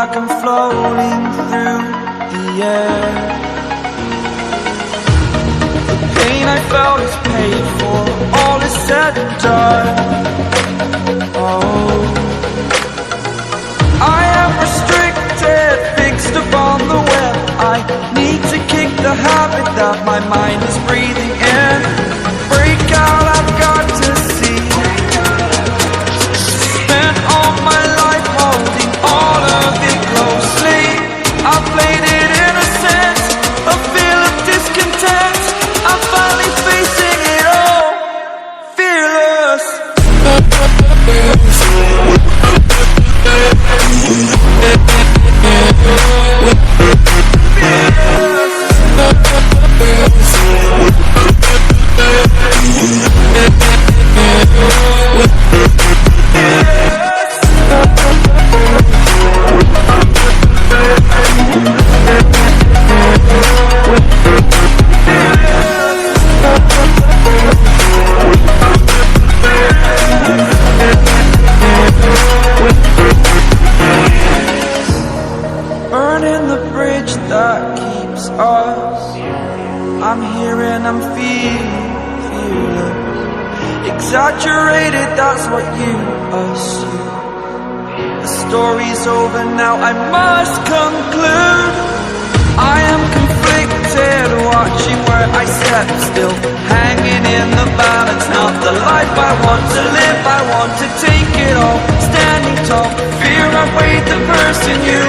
like I'm floating through the air. The pain I felt is paid for, all is said and done. Oh, I am restricted, fixed upon the web. I need to kick the habit that my mind is breathing in. Break out, I've got to see. Spent all my life holding all of it closely. I played it innocent, a feel of discontent. I'm finally facing it all, fearless. Burning the bridge that keeps us. I'm here and I'm fearless. Exaggerated, that's what you assume. The story's over now, I must conclude. I am conflicted, watching where I step still, hanging in the balance. Not the life I want to live, I want to take it all. Standing tall, fear I weighed the person you